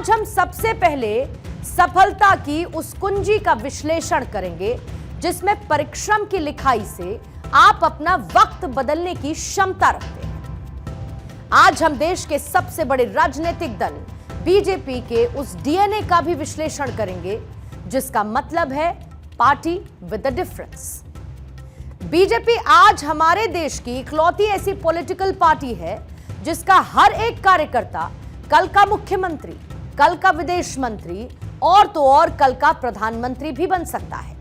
आज हम सबसे पहले सफलता की उस कुंजी का विश्लेषण करेंगे जिसमें परिश्रम की लिखाई से आप अपना वक्त बदलने की क्षमता रखते हैं। आज हम देश के सबसे बड़े राजनीतिक दल बीजेपी के उस डीएनए का भी विश्लेषण करेंगे जिसका मतलब है party with the difference. BJP आज हमारे देश की इकलौती ऐसी पॉलिटिकल पार्टी है जिसका हर एक कार्यकर्ता कल का मुख्यमंत्री, कल का विदेश मंत्री और तो और कल का प्रधानमंत्री भी बन सकता है।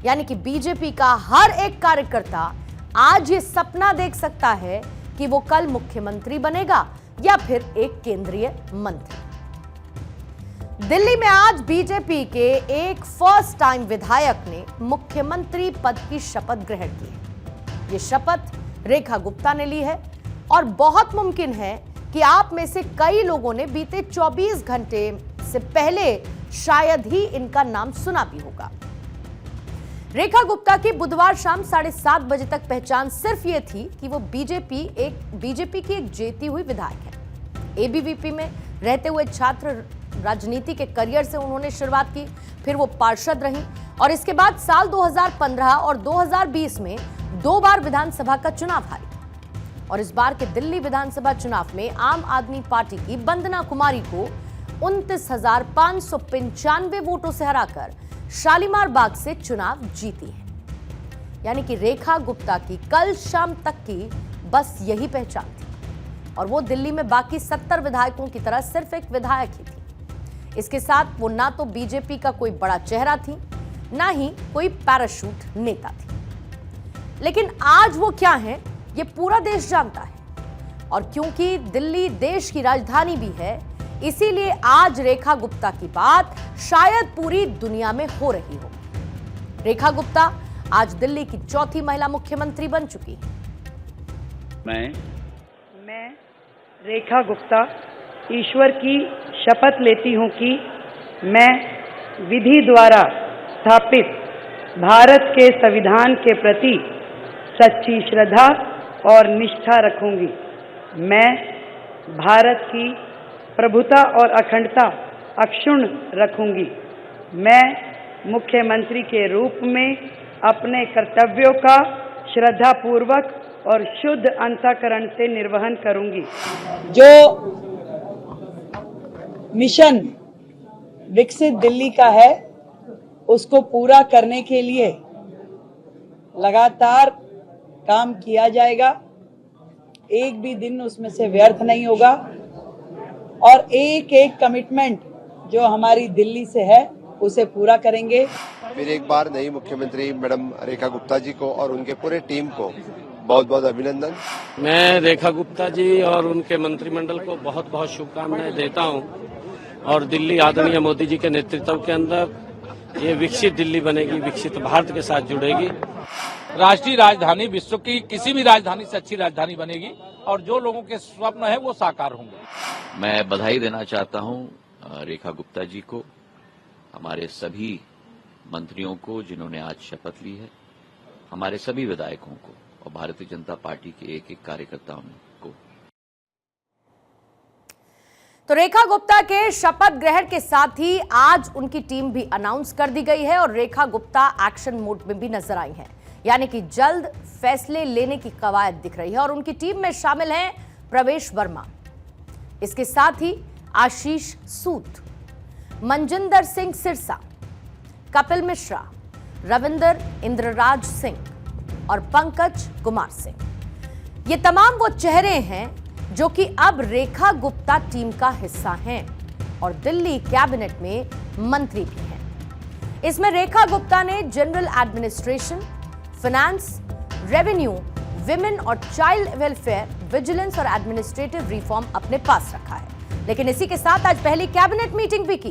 यानी कि बीजेपी का हर एक कार्यकर्ता आज ये सपना देख सकता है कि वो कल मुख्यमंत्री बनेगा या फिर एक केंद्रीय मंत्री। दिल्ली में आज बीजेपी के एक फर्स्ट टाइम विधायक ने मुख्यमंत्री पद की शपथ ग्रहण की है। ये शपथ रेखा गुप्ता ने ली है और बहुत मुमकिन है कि आप में से कई लोगों ने बीते 24 घंटे से पहले शायद ही इनका नाम सुना भी होगा। रेखा गुप्ता की बुधवार शाम 7:30 बजे तक पहचान सिर्फ ये थी कि वो बीजेपी की एक जीती हुई विधायक है। एबीवीपी में रहते हुए छात्र राजनीति के करियर से उन्होंने शुरुआत की, फिर वो पार्षद रही और इसके बाद साल 2015 और 2020 में 2 बार विधानसभा का चुनाव हारी। और इस बार के दिल्ली विधानसभा चुनाव में आम आदमी पार्टी की वंदना कुमारी को 29,595 वोटों से हराकर शालीमार बाग से चुनाव जीती है। यानी कि रेखा गुप्ता की कल शाम तक की बस यही पहचान थी और वो दिल्ली में बाकी 70 विधायकों की तरह सिर्फ एक विधायक ही थी। इसके साथ वो ना तो बीजेपी का कोई बड़ा चेहरा थी, ना ही कोई पैराशूट नेता थी। लेकिन आज वो क्या है ये पूरा देश जानता है और क्योंकि दिल्ली देश की राजधानी भी है, इसीलिए आज रेखा गुप्ता की बात शायद पूरी दुनिया में हो रही हो। रेखा गुप्ता आज दिल्ली की चौथी महिला मुख्यमंत्री बन चुकी है। मैं रेखा गुप्ता ईश्वर की शपथ लेती हूं कि मैं विधि द्वारा स्थापित भारत के संविधान के प्रति सच्ची श्रद्धा और निष्ठा रखूंगी। मैं भारत की प्रभुता और अखंडता अक्षुण्ण रखूंगी। मैं मुख्यमंत्री के रूप में अपने कर्तव्यों का श्रद्धापूर्वक और शुद्ध अंतःकरण से निर्वहन करूंगी। जो मिशन विकसित दिल्ली का है उसको पूरा करने के लिए लगातार काम किया जाएगा। एक भी दिन उसमें से व्यर्थ नहीं होगा और एक एक कमिटमेंट जो हमारी दिल्ली से है उसे पूरा करेंगे। फिर एक बार नई मुख्यमंत्री मैडम रेखा गुप्ता जी को और उनके पूरे टीम को बहुत बहुत अभिनंदन। मैं रेखा गुप्ता जी और उनके मंत्रिमंडल को बहुत बहुत शुभकामनाएं देता हूं और दिल्ली आदरणीय मोदी जी के नेतृत्व के अंदर ये विकसित दिल्ली बनेगी, विकसित भारत के साथ जुड़ेगी। राष्ट्रीय राजधानी विश्व की किसी भी राजधानी से अच्छी राजधानी बनेगी और जो लोगों के स्वप्न है वो साकार होंगे। मैं बधाई देना चाहता हूं रेखा गुप्ता जी को, हमारे सभी मंत्रियों को जिन्होंने आज शपथ ली है, हमारे सभी विधायकों को और भारतीय जनता पार्टी के एक एक कार्यकर्ताओं को। तो रेखा गुप्ता के शपथ ग्रहण के साथ ही आज उनकी टीम भी अनाउंस कर दी गई है और रेखा गुप्ता एक्शन मोड में भी नजर आई हैं। यानी कि जल्द फैसले लेने की कवायद दिख रही है और उनकी टीम में शामिल हैं प्रवेश वर्मा, इसके साथ ही आशीष सूद, मनजिंदर सिंह सिरसा, कपिल मिश्रा, रविंदर इंद्रराज सिंह और पंकज कुमार सिंह। ये तमाम वो चेहरे हैं जो कि अब रेखा गुप्ता टीम का हिस्सा हैं और दिल्ली कैबिनेट में मंत्री भी हैं। इसमें रेखा गुप्ता ने general administration, finance, revenue, women और चाइल्ड वेलफेयर, विजिलेंस और एडमिनिस्ट्रेटिव रिफॉर्म अपने पास रखा है। लेकिन इसी के साथ आज पहली कैबिनेट मीटिंग भी की